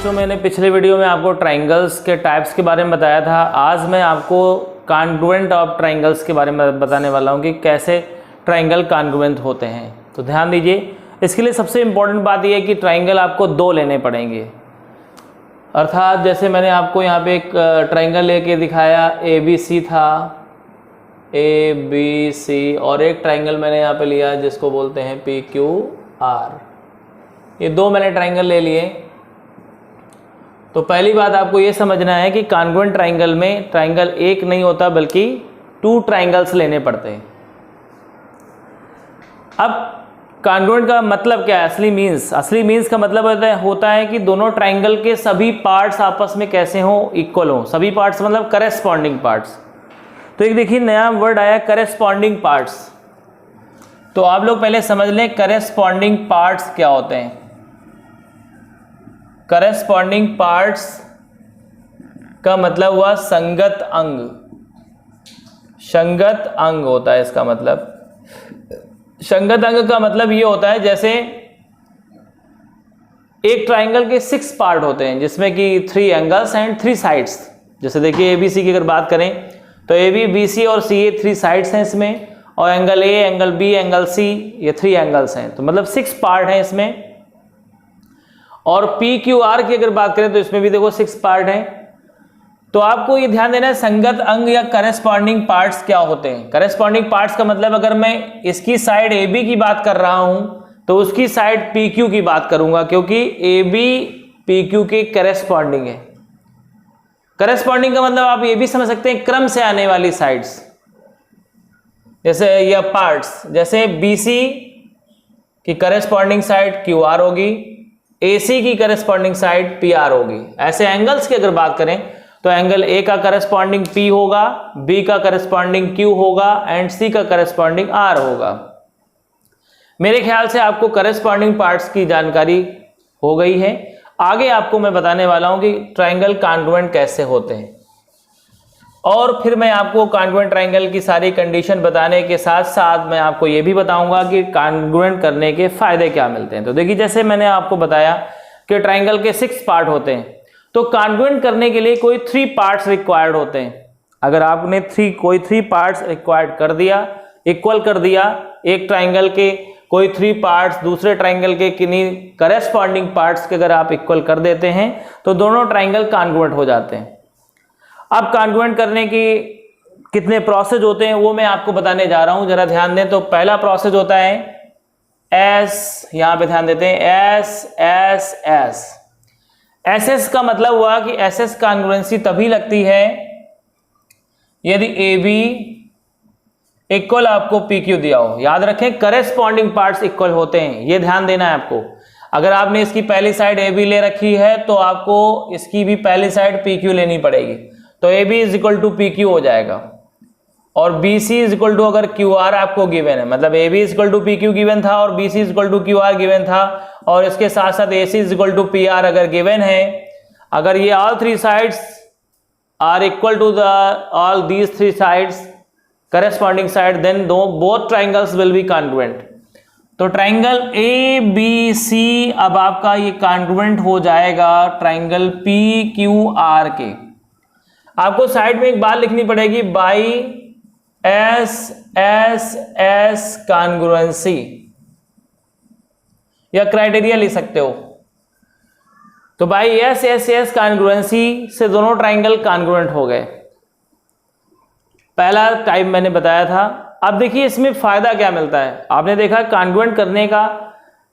दोस्तों, मैंने पिछले वीडियो में आपको ट्राइंगल्स के टाइप्स के बारे में बताया था। आज मैं आपको कॉन्ग्रुएंट ऑफ ट्राइंगल्स के बारे में बताने वाला हूँ कि कैसे ट्राइंगल कॉन्ग्रुएंट होते हैं। तो ध्यान दीजिए, इसके लिए सबसे इम्पोर्टेंट बात यह है कि ट्राइंगल आपको दो लेने पड़ेंगे। अर्थात जैसे मैंने आपको यहाँ पे एक ट्राइंगल लेके दिखाया, ABC था, ABC, और एक ट्राइंगल मैंने यहाँ पे लिया जिसको बोलते हैं PQR। ये दो मैंने ट्राइंगल ले लिए। तो पहली बात आपको ये समझना है कि कॉन्ग्रुएंट ट्राइंगल में ट्राइंगल एक नहीं होता बल्कि 2 ट्राइंगल्स लेने पड़ते हैं। अब कॉन्ग्रुएंट का मतलब क्या है? असली मीन्स का मतलब होता है कि दोनों ट्राइंगल के सभी पार्ट्स आपस में कैसे हों, इक्वल हों। सभी पार्ट्स मतलब करेस्पॉन्डिंग पार्ट्स। तो एक देखिए नया वर्ड आया, करेस्पॉन्डिंग पार्ट्स। तो आप लोग पहले समझ लें करेस्पॉन्डिंग पार्ट्स क्या होते हैं। करेस्पॉन्डिंग पार्ट्स का मतलब हुआ संगत अंग। संगत अंग होता है इसका मतलब। संगत अंग का मतलब ये होता है जैसे एक ट्राइंगल के 6 पार्ट होते हैं जिसमें कि 3 एंगल्स एंड 3 साइड्स। जैसे देखिए ABC की अगर बात करें तो AB, BC और CA 3 साइड्स हैं इसमें, और angle A, angle B, angle C, ये 3 एंगल्स हैं। तो मतलब 6 पार्ट हैं इसमें। और PQR की अगर बात करें तो इसमें भी देखो 6 पार्ट हैं। तो आपको ये ध्यान देना है संगत अंग या करेस्पॉन्डिंग पार्ट्स क्या होते हैं। करेस्पॉन्डिंग पार्ट्स का मतलब अगर मैं इसकी साइड AB की बात कर रहा हूं तो उसकी साइड PQ की बात करूंगा, क्योंकि AB PQ के करेस्पॉन्डिंग है। करेस्पॉन्डिंग का मतलब आप ये भी समझ सकते हैं क्रम से आने वाली साइड्स, जैसे यह पार्ट्स, जैसे BC की करेस्पॉन्डिंग साइड QR होगी, AC की करेस्पॉन्डिंग साइड PR होगी। ऐसे एंगल्स की अगर बात करें तो एंगल A का करस्पॉन्डिंग P होगा, B का करस्पॉन्डिंग Q होगा एंड C का करस्पॉन्डिंग R होगा। मेरे ख्याल से आपको करस्पॉन्डिंग पार्ट्स की जानकारी हो गई है। आगे आपको मैं बताने वाला हूं कि ट्राइंगल कॉन्ग्रुएंट कैसे होते हैं, और फिर मैं आपको कॉन्ग्रुएंट ट्राइंगल की सारी कंडीशन बताने के साथ साथ मैं आपको ये भी बताऊंगा कि कॉन्ग्रुएंट करने के फायदे क्या मिलते हैं। तो देखिए, जैसे मैंने आपको बताया कि ट्राइंगल के 6 पार्ट होते हैं, तो कॉन्ग्रुएंट करने के लिए कोई 3 पार्ट्स रिक्वायर्ड होते हैं। अगर आपने कोई 3 पार्ट्स रिक्वायर्ड कर दिया, इक्वल कर दिया, एक ट्राइंगल के कोई 3 पार्ट्स दूसरे ट्राइंगल के किन्हीं करेस्पॉन्डिंग पार्ट्स के अगर आप इक्वल कर देते हैं तो दोनों ट्राइंगल कॉन्ग्रुएंट हो जाते हैं। अब कॉन्ग्रुएंट करने की कितने प्रोसेस होते हैं वो मैं आपको बताने जा रहा हूं, जरा ध्यान दें। तो पहला प्रोसेस होता है S, यहां पे ध्यान देते हैं, S SS का मतलब हुआ कि SS कॉन्ग्रुएंसी तभी लगती है यदि AB इक्वल आपको PQ दिया हो। याद रखें करेस्पॉन्डिंग पार्ट्स इक्वल होते हैं, ये ध्यान देना है आपको। अगर आपने इसकी पहली साइड AB ले रखी है तो आपको इसकी भी पहली साइड PQ लेनी पड़ेगी। तो AB is equal to PQ हो जाएगा, और BC इज इक्वल टू अगर QR आपको गिवन है, मतलब AB is equal to PQ given था और BC is equal to QR given था, और इसके साथ साथ AC is equal to PR अगर गिवन है, अगर ये all 3 sides are equal to all these 3 sides corresponding side, then both triangles will be congruent। तो ट्राइंगल ABC अब आपका ये कॉन्ग्रुएंट हो जाएगा ट्राइंगल PQR के। आपको साइड में एक बात लिखनी पड़ेगी, बाई SSS कॉन्ग्रुएंसी, या क्राइटेरिया लिख सकते हो। तो बाई SSS कॉन्ग्रुएंसी से दोनों ट्राइंगल कॉन्ग्रुएंट हो गए। पहला टाइप मैंने बताया था। अब देखिए इसमें फायदा क्या मिलता है। आपने देखा कॉन्ग्रुएंट करने का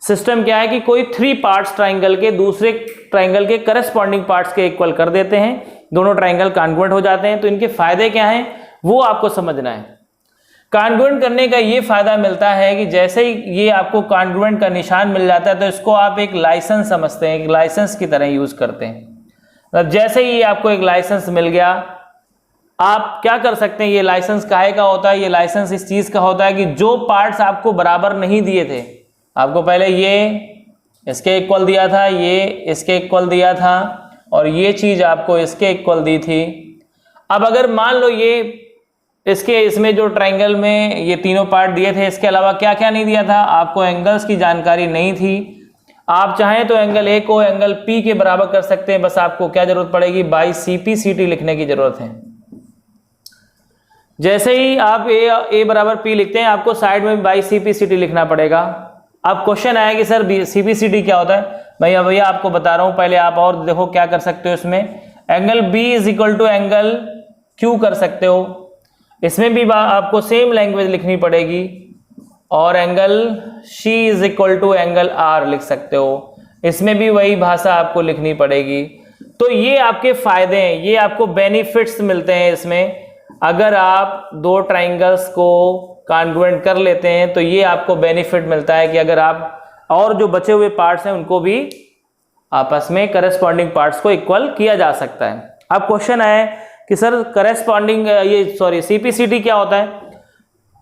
सिस्टम क्या है कि कोई 3 पार्ट्स ट्राइंगल के दूसरे ट्राइंगल के करस्पॉन्डिंग पार्ट्स के इक्वल कर देते हैं, दोनों ट्राइंगल कॉन्ग्रुएंट हो जाते हैं। तो इनके फायदे क्या हैं वो आपको समझना है। कॉन्ग्रुएंट करने का ये फायदा मिलता है कि जैसे ही ये आपको कॉन्ग्रुएंट का निशान मिल जाता है तो इसको आप एक लाइसेंस समझते हैं, एक लाइसेंस की तरह यूज करते हैं। मतलब जैसे ही आपको एक लाइसेंस मिल गया, आप क्या कर सकते हैं। ये लाइसेंस काहे का होता है? ये लाइसेंस इस चीज का होता है कि जो पार्ट्स आपको बराबर नहीं दिए थे, आपको पहले ये इसके इक्वल दिया था, ये इसके इक्वल दिया था, और ये चीज आपको इसके इक्वल दी थी। अब अगर मान लो ये इसमें जो ट्राइंगल में ये तीनों पार्ट दिए थे, इसके अलावा क्या क्या नहीं दिया था, आपको एंगल्स की जानकारी नहीं थी, आप चाहें तो एंगल ए को एंगल पी के बराबर कर सकते हैं, बस आपको क्या जरूरत पड़ेगी, बाई CP/CT लिखने की जरूरत है। जैसे ही आप ए बराबर पी लिखते हैं, आपको साइड में बाई CP/CT लिखना पड़ेगा। अब क्वेश्चन आया कि सर CP/CT क्या होता है, भैया आपको बता रहा हूं, पहले आप और देखो क्या कर सकते हो। इसमें angle B is equal to angle Q कर सकते हो, इसमें भी आपको सेम लैंग्वेज लिखनी पड़ेगी, और angle C is equal to angle R लिख सकते हो, इसमें भी वही भाषा आपको लिखनी पड़ेगी। तो ये आपके फायदे हैं, ये आपको बेनिफिट्स मिलते हैं इसमें। अगर आप दो ट्राइंगल्स को कॉन्ग्रुएंट कर लेते हैं तो ये आपको बेनिफिट मिलता है कि अगर आप और जो बचे हुए पार्ट्स हैं उनको भी आपस में करस्पॉन्डिंग पार्ट्स को इक्वल किया जा सकता है। अब क्वेश्चन है कि सर करस्पॉन्डिंग CP/CT क्या होता है।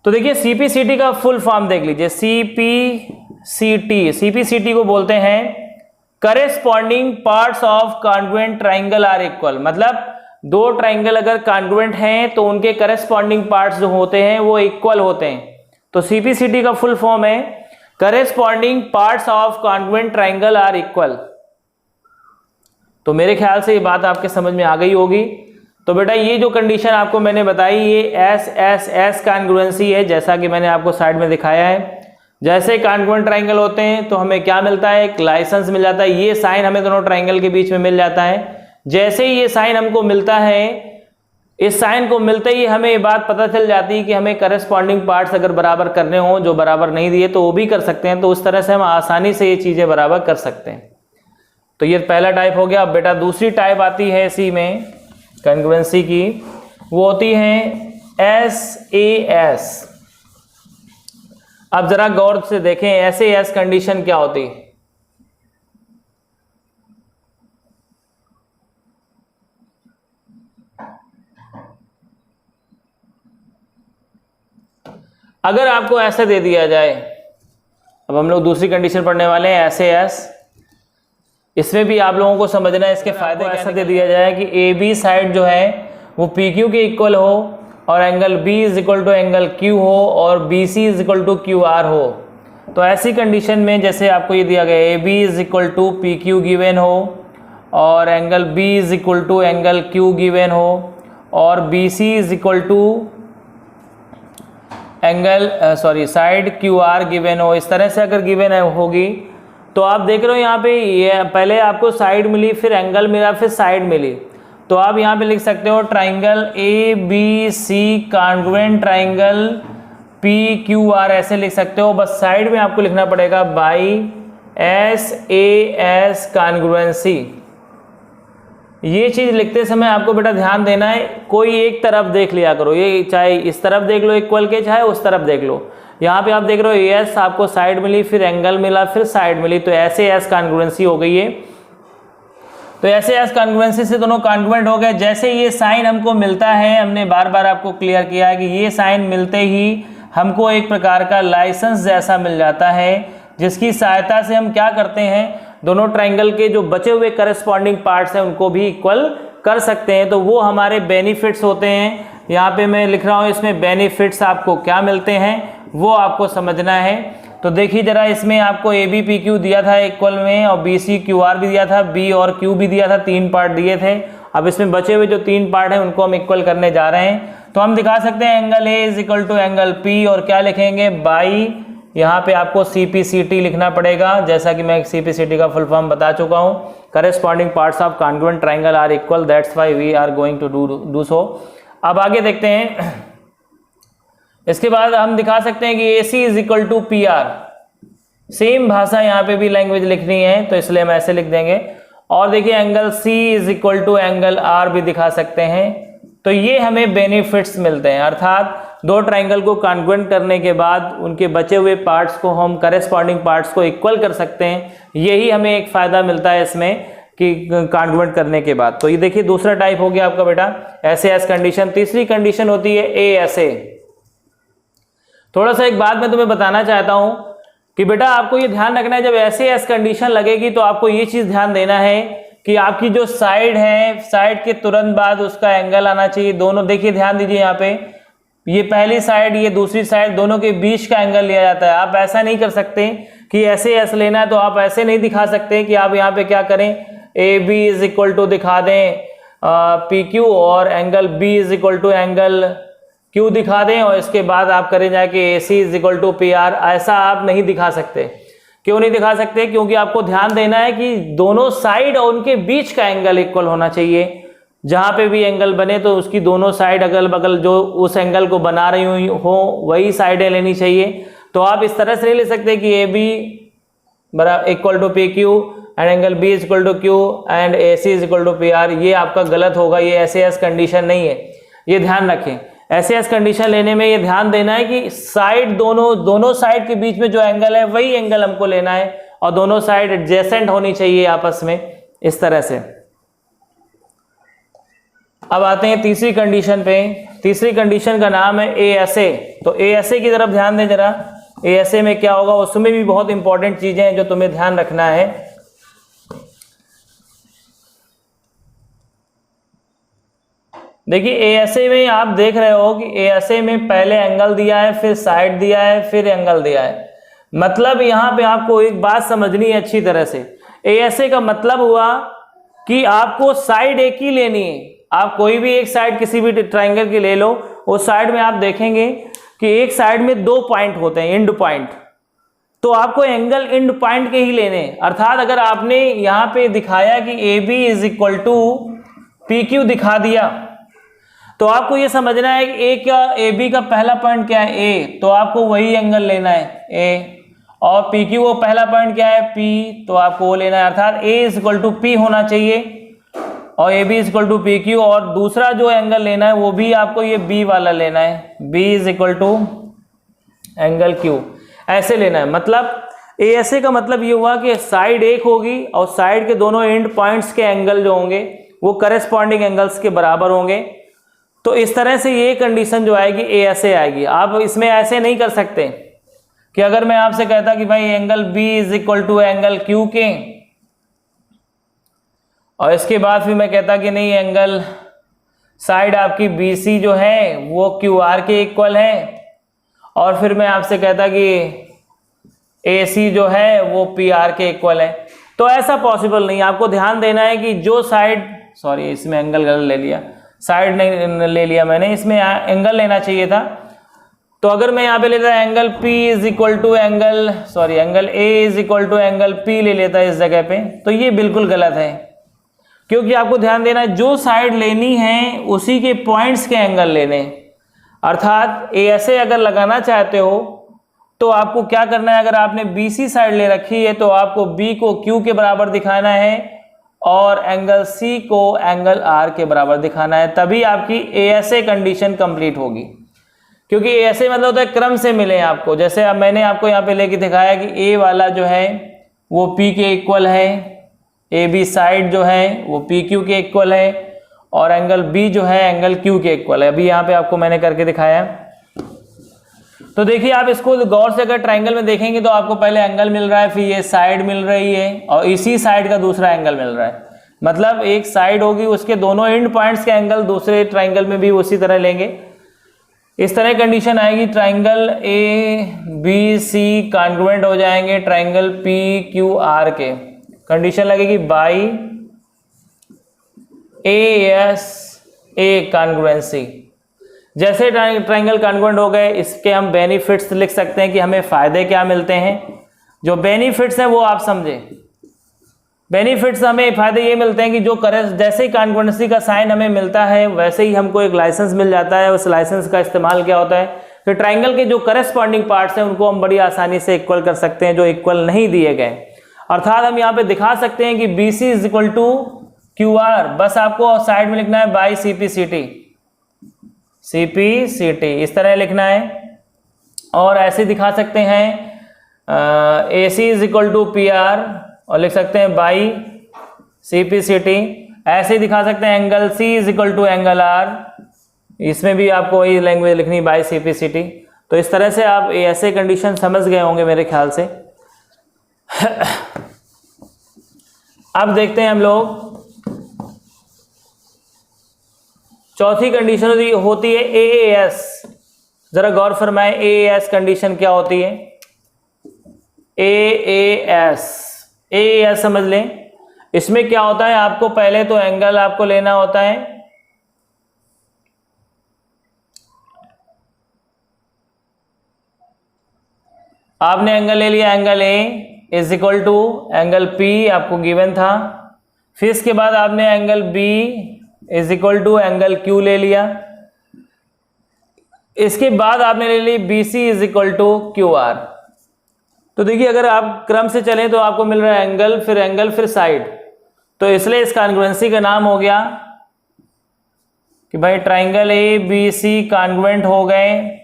तो देखिए CP/CT का फुल फॉर्म देख लीजिए, CP/CT को बोलते हैं corresponding parts of congruent triangle are equal. मतलब दो ट्राइंगल अगर कॉन्ग्रुएंट हैं तो उनके करस्पॉन्डिंग पार्ट्स जो होते हैं वो इक्वल होते हैं। तो CP/CT का फुल फॉर्म है corresponding parts of congruent triangle are equal. तो मेरे ख्याल से ये बात आपके समझ में आ गई होगी। तो बेटा ये जो कंडीशन आपको मैंने बताई, ये S कॉन्ग्रुएंसी है, जैसा कि मैंने आपको साइड में दिखाया है। जैसे कॉन्ग्रुएंट ट्राइंगल होते हैं तो हमें क्या मिलता है, एक लाइसेंस मिल जाता है, ये साइन हमें दोनों ट्राइंगल के बीच में मिल जाता है। जैसे ही ये साइन हमको मिलता है, इस साइन को मिलते ही हमें ये बात पता चल जाती है कि हमें करस्पॉन्डिंग पार्ट्स अगर बराबर करने हो, जो बराबर नहीं दिए तो वो भी कर सकते हैं। तो उस तरह से हम आसानी से ये चीजें बराबर कर सकते हैं। तो ये पहला टाइप हो गया। अब बेटा दूसरी टाइप आती है इसी में कॉन्ग्रुएंसी की, वो होती है SAS। अब जरा गौर से देखें SAS कंडीशन क्या होती है। अगर आपको ऐसे दे दिया जाए, अब हम लोग दूसरी कंडीशन पढ़ने वाले हैं SAS, इसमें भी आप लोगों को समझना है इसके फायदे। ऐसा दे दिया जाए कि AB साइड जो है वो PQ के इक्वल हो, और angle B is equal to angle Q हो, और BC is equal to QR हो। तो ऐसी कंडीशन में जैसे आपको ये दिया गया AB is equal to PQ given हो, और angle B is equal to angle Q given हो, और BC is equal to side QR given हो। इस तरह से अगर गिवन होगी तो आप देख रहे हो यहाँ पे ये पहले आपको साइड मिली, फिर एंगल मिला, फिर साइड मिली। तो आप यहाँ पे लिख सकते हो triangle ABC congruent triangle PQR, ऐसे लिख सकते हो। बस साइड में आपको लिखना पड़ेगा बाई SAS कॉन्ग्रुएंसी। ये चीज लिखते समय आपको बेटा ध्यान देना है, कोई एक तरफ देख लिया करो, ये चाहे इस तरफ देख लो इक्वल के, चाहे उस तरफ देख लो। यहाँ पे आप देख रहे हो AS आपको साइड मिली, फिर एंगल मिला, फिर साइड मिली, तो SAS कॉन्ग्रुएंसी हो गई है। तो SAS कॉन्ग्रुएंसी से दोनों कॉन्ग्रुएंट हो गए। जैसे ये साइन हमको मिलता है, हमने बार बार आपको क्लियर किया है कि ये साइन मिलते ही हमको एक प्रकार का लाइसेंस जैसा मिल जाता है, जिसकी सहायता से हम क्या करते हैं, दोनों ट्राइंगल के जो बचे हुए करस्पॉन्डिंग पार्ट्स हैं उनको भी इक्वल कर सकते हैं। तो वो हमारे बेनिफिट्स होते हैं। यहाँ पे मैं लिख रहा हूँ, इसमें बेनिफिट्स आपको क्या मिलते हैं वो आपको समझना है। तो देखिए जरा, इसमें आपको AB PQ दिया था इक्वल में, और BC QR भी दिया था, B और Q भी दिया था, 3 पार्ट दिए थे। अब इसमें बचे हुए जो 3 पार्ट हैं उनको हम इक्वल करने जा रहे हैं। तो हम दिखा सकते हैं angle A is equal to angle P, और क्या लिखेंगे, बाई, यहाँ पे आपको CP/CT लिखना पड़ेगा, जैसा कि मैं CP/CT का फुल फॉर्म बता चुका हूँ। Corresponding parts of congruent triangle are equal, that's why we are going to do so. अब आगे देखते हैं। इसके बाद हम दिखा सकते हैं कि AC is equal to PR। Same भाषा यहाँ पे भी लैंग्वेज लिखनी है, तो इसलिए हम ऐसे लिख देंगे। और देखिए angle C is equal to angle R भी दिखा सकते हैं। तो ये हमें बेनिफिट्स मिलते हैं, अर्थात दो ट्राइंगल को कॉन्ग्रुएंट करने के बाद उनके बचे हुए पार्ट्स को हम करस्पॉन्डिंग पार्ट्स को इक्वल कर सकते हैं। यही हमें एक फायदा मिलता है इसमें कि कॉन्ग्रुएंट करने के बाद। तो ये देखिए दूसरा टाइप हो गया आपका बेटा SAS कंडीशन। तीसरी कंडीशन होती है ASA। थोड़ा सा एक बात मैं तुम्हें बताना चाहता हूं कि बेटा आपको ये ध्यान रखना है, जब SAS कंडीशन लगेगी तो आपको ये चीज ध्यान देना है कि आपकी जो साइड है, साइड के तुरंत बाद उसका एंगल आना चाहिए। दोनों देखिए, ध्यान दीजिए, यहाँ पे ये पहली साइड, ये दूसरी साइड, दोनों के बीच का एंगल लिया जाता है। आप ऐसा नहीं कर सकते कि ऐसे एस लेना है तो आप ऐसे नहीं दिखा सकते कि आप यहाँ पे क्या करें, A B is equal to दिखा दें पी क्यू और angle B is equal to angle Q दिखा दें और इसके बाद आप करें जाके A C is equal to P R. ऐसा आप नहीं दिखा सकते। क्यों नहीं दिखा सकते? क्योंकि आपको ध्यान देना है कि दोनों साइड और उनके बीच का एंगल इक्वल होना चाहिए। जहां पे भी एंगल बने तो उसकी दोनों साइड अगल बगल जो उस एंगल को बना रही हो वही साइडें लेनी चाहिए। तो आप इस तरह से नहीं ले सकते कि ए बी बराबर equal to P Q and angle B is equal to Q and A C is equal to P R. ये आपका गलत होगा, ये ऐसे एस कंडीशन नहीं है, ये ध्यान रखें। ऐसे एस कंडीशन लेने में ये ध्यान देना है कि साइड दोनों साइड के बीच में जो एंगल है वही एंगल हमको लेना है और दोनों साइड एडजेसेंट होनी चाहिए आपस में, इस तरह से। अब आते हैं तीसरी कंडीशन पे। तीसरी कंडीशन का नाम है ए एस ए। तो ए एस ए की तरफ ध्यान दें जरा। ए एस ए में क्या होगा, उसमें भी बहुत इंपॉर्टेंट चीजें हैं जो तुम्हें ध्यान रखना है। देखिए ए एस ए में आप देख रहे हो कि ए एस ए में पहले एंगल दिया है, फिर साइड दिया है, फिर एंगल दिया है। मतलब यहां पे आपको एक बात समझनी है अच्छी तरह से। ए एस ए का मतलब हुआ कि आपको साइड एक ही लेनी है। आप कोई भी एक साइड किसी भी ट्राइंगल की ले लो, उस साइड में आप देखेंगे कि एक साइड में 2 पॉइंट होते हैं, एंड पॉइंट। तो आपको एंगल एंड पॉइंट के ही लेने। अर्थात अगर आपने यहां पे दिखाया कि A B is equal to P Q दिखा दिया, तो आपको ये समझना है कि ए बी का पहला पॉइंट क्या है, ए, तो आपको वही एंगल लेना है ए। और पी क्यू वो पहला पॉइंट क्या है, पी, तो आपको वो लेना है। अर्थात A is equal to P होना चाहिए और A B is equal to P Q. और दूसरा जो एंगल लेना है वो भी आपको ये बी वाला लेना है, B is equal to angle Q, ऐसे लेना है। मतलब ए एस ए का मतलब ये हुआ कि साइड एक होगी और साइड के दोनों एंड पॉइंट्स के एंगल जो होंगे वो करेस्पॉन्डिंग एंगल्स के बराबर होंगे। तो इस तरह से ये कंडीशन जो आएगी ए एस ए आएगी। आप इसमें ऐसे नहीं कर सकते कि अगर मैं आपसे कहता कि भाई angle B is equal to angle Q के, और इसके बाद फिर मैं कहता कि नहीं एंगल साइड आपकी बी सी जो है वो क्यू आर के इक्वल है, और फिर मैं आपसे कहता कि ए सी जो है वो पी आर के इक्वल है। तो ऐसा पॉसिबल नहीं। आपको ध्यान देना है कि जो साइड, सॉरी इसमें एंगल गलत ले लिया, साइड नहीं ले लिया मैंने, इसमें एंगल लेना चाहिए था। तो अगर मैं यहाँ पे लेता angle P is equal to angle A is equal to angle P ले लेता इस जगह पे, तो ये बिल्कुल गलत है। क्योंकि आपको ध्यान देना है जो साइड लेनी है उसी के पॉइंट्स के एंगल लेने। अर्थात ऐसे अगर लगाना चाहते हो तो आपको क्या करना है, अगर आपने BC साइड ले रखी है तो आपको B को Q के बराबर दिखाना है और एंगल C को एंगल R के बराबर दिखाना है, तभी आपकी ASA कंडीशन कंप्लीट होगी। क्योंकि ASA मतलब होता है क्रम से मिले आपको। जैसे अब मैंने आपको यहाँ पे लेके दिखाया कि A वाला जो है वो P के इक्वल है, AB साइड जो है वो PQ के इक्वल है, और एंगल B जो है एंगल Q के इक्वल है। अभी यहाँ पे आपको मैंने करके दिखाया। तो देखिए आप इसको गौर से अगर ट्रायंगल में देखेंगे तो आपको पहले एंगल मिल रहा है, फिर ये साइड मिल रही है और इसी साइड का दूसरा एंगल मिल रहा है। मतलब एक साइड होगी उसके दोनों एंड पॉइंट्स के एंगल दूसरे ट्रायंगल में भी उसी तरह लेंगे। इस तरह कंडीशन आएगी, ट्रायंगल ABC कॉन्ग्रुएंट हो जाएंगे ट्रायंगल PQR के। कंडीशन लगेगी बाई ASA कॉन्ग्रुएंसी। जैसे ट्रायंगल कॉन्ग्रुएंट हो गए, इसके हम बेनिफिट्स लिख सकते हैं कि हमें फायदे क्या मिलते हैं। जो बेनिफिट्स हैं वो आप समझे। बेनिफिट्स हमें फायदे ये मिलते हैं कि जो जैसे ही कॉन्ग्रुएंसी का साइन हमें मिलता है वैसे ही हमको एक लाइसेंस मिल जाता है। उस लाइसेंस का इस्तेमाल क्या होता है कि ट्रायंगल के जो करेस्पॉन्डिंग पार्ट्स हैं उनको हम बड़ी आसानी से इक्वल कर सकते हैं जो इक्वल नहीं दिए गए। अर्थात हम यहाँ पे दिखा सकते हैं कि BC is equal to QR, बस आपको साइड में लिखना है बाई CPCT, इस तरह लिखना है। और ऐसे दिखा सकते हैं AC is equal to PR और लिख सकते हैं बाई CPCT। ऐसे दिखा सकते हैं angle C is equal to angle R, इसमें भी आपको वही लैंग्वेज लिखनी बाई CPCT। तो इस तरह से आप ऐसे कंडीशन समझ गए होंगे मेरे ख्याल से। अब देखते हैं हम लोग चौथी कंडीशन होती है AAS। जरा गौर फरमाएं AAS कंडीशन क्या होती है। AAS, AAS समझ लें। इसमें क्या होता है, आपको पहले तो एंगल आपको लेना होता है, आपने एंगल ले लिया, angle A is equal to angle P आपको गिवन था। फिर इसके बाद आपने angle B is equal to angle Q ले लिया। इसके बाद आपने ले ली BC is equal to QR। तो देखिए अगर आप क्रम से चलें तो आपको मिल रहा है एंगल फिर साइड, तो इसलिए इस कॉन्ग्रुएंसी का नाम हो गया कि भाई ट्राइंगल ABC कॉन्ग्रुएंट हो गए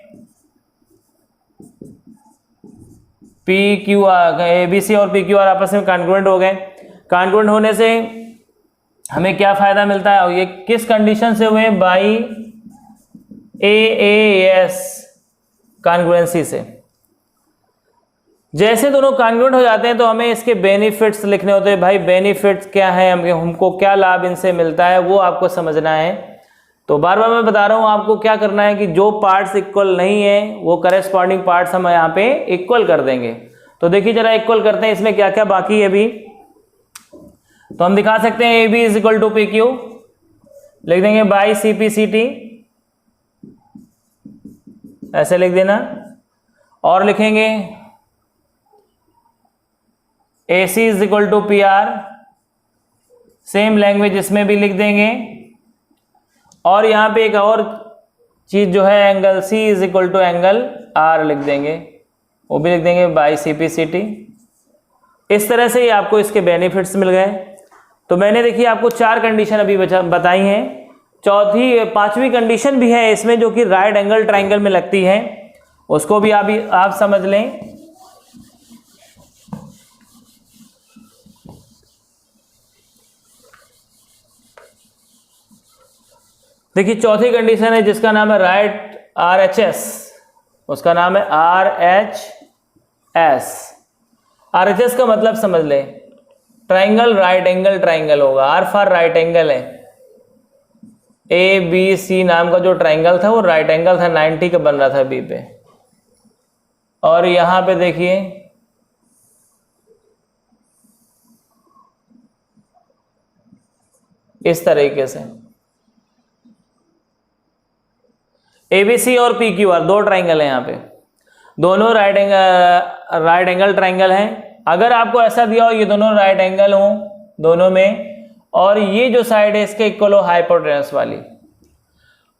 PQR, ABC और PQR आपस में कॉन्ग्रुएंट हो गए। कॉन्ग्रुएंट होने से हमें क्या फायदा मिलता है, ये किस कंडीशन से हुए, बाई AAS कॉन्ग्रुएंसी से। जैसे दोनों कॉन्ग्रुएंट हो जाते हैं तो हमें इसके बेनिफिट्स लिखने होते हैं। भाई बेनिफिट्स क्या है, हमको क्या लाभ इनसे मिलता है वो आपको समझना है। तो बार बार मैं बता रहा हूं आपको क्या करना है कि जो पार्ट्स इक्वल नहीं है वो करेस्पॉन्डिंग पार्ट्स हम यहाँ पे इक्वल कर देंगे। तो देखिए जरा इक्वल करते हैं, इसमें क्या क्या बाकी है अभी। तो हम दिखा सकते हैं AB is equal to PQ, लिख देंगे बाई CPCT, ऐसे लिख देना। और लिखेंगे AC is equal to PR, same language इसमें भी लिख देंगे। और यहाँ पे एक और चीज जो है angle C is equal to angle R लिख देंगे, वो भी लिख देंगे बाई CPCT। इस तरह से ही आपको इसके बेनिफिट्स मिल गए। तो मैंने देखिए आपको 4 कंडीशन अभी बताई हैं, पांचवी कंडीशन भी है इसमें जो कि राइट एंगल ट्राइंगल में लगती है, उसको भी आप समझ लें। देखिए चौथी कंडीशन है जिसका नाम है राइट RHS, उसका नाम है RHS। RHS का मतलब समझ ले, ट्राइंगल राइट एंगल ट्राइंगल होगा। R फॉर राइट एंगल है, ABC नाम का जो ट्राइंगल था वो राइट एंगल था, 90 का बन रहा था B पे। और यहां पे देखिए इस तरीके से ABC और PQR 2 ट्राइंगल है यहाँ पे, दोनों राइट एंगल ट्राइंगल हैं। अगर आपको ऐसा दिया हो ये दोनों राइट एंगल हो दोनों में, और ये जो साइड है इसके इक्वल हो हाइपोटेनस वाली,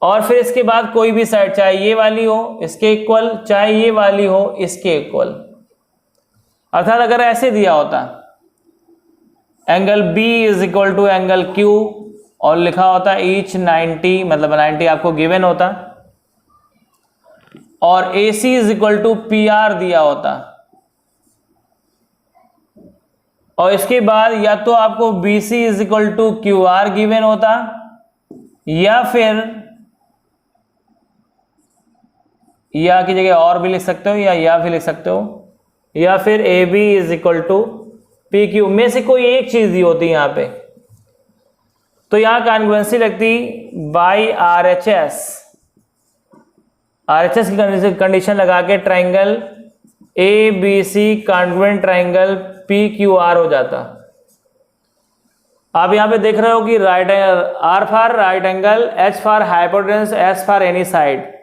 और फिर इसके बाद कोई भी साइड चाहे ये वाली हो इसके इक्वल, चाहे ये वाली हो इसके इक्वल। अर्थात अगर ऐसे दिया होता angle B is equal to angle Q और लिखा होता ईच 90, मतलब 90 आपको गिवन होता, और AC is equal to PR दिया होता, और इसके बाद या तो आपको BC is equal to QR given होता, या फिर या की जगह और भी लिख सकते हो या भी लिख सकते हो, या फिर AB is equal to PQ में से कोई एक चीज दी होती यहां पे। तो यहां कॉन्ग्रुएंसी लगती बाई RHS की कंडीशन लगा के triangle ABC congruent triangle PQR हो जाता। आप यहां पे देख रहे हो कि right R for right angle, H for hypotenuse, S for any side.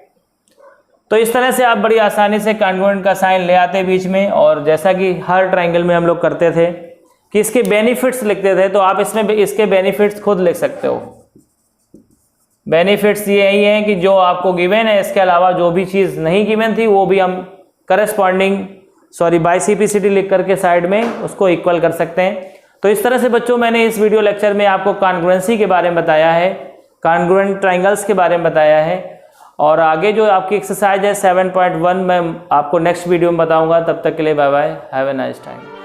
तो इस तरह से आप बड़ी आसानी से कॉन्ग्रुएंट का साइन ले आते बीच में। और जैसा कि हर ट्राइंगल में हम लोग करते थे कि इसके बेनिफिट्स लिखते थे, तो आप इसमें इसके बेनिफिट्स खुद लिख सकते हो। बेनिफिट्स ये यही है कि जो आपको गिवन है, इसके अलावा जो भी चीज़ नहीं गिवन थी वो भी हम बाई CPCT लिख करके साइड में उसको इक्वल कर सकते हैं। तो इस तरह से बच्चों मैंने इस वीडियो लेक्चर में आपको कॉन्ग्रुएंसी के बारे में बताया है, कॉन्ग्रुएंट ट्राइंगल्स के बारे में बताया है। और आगे जो आपकी एक्सरसाइज है 7.1 मैं आपको नेक्स्ट वीडियो में बताऊंगा। तब तक के लिए bye bye, have a nice time.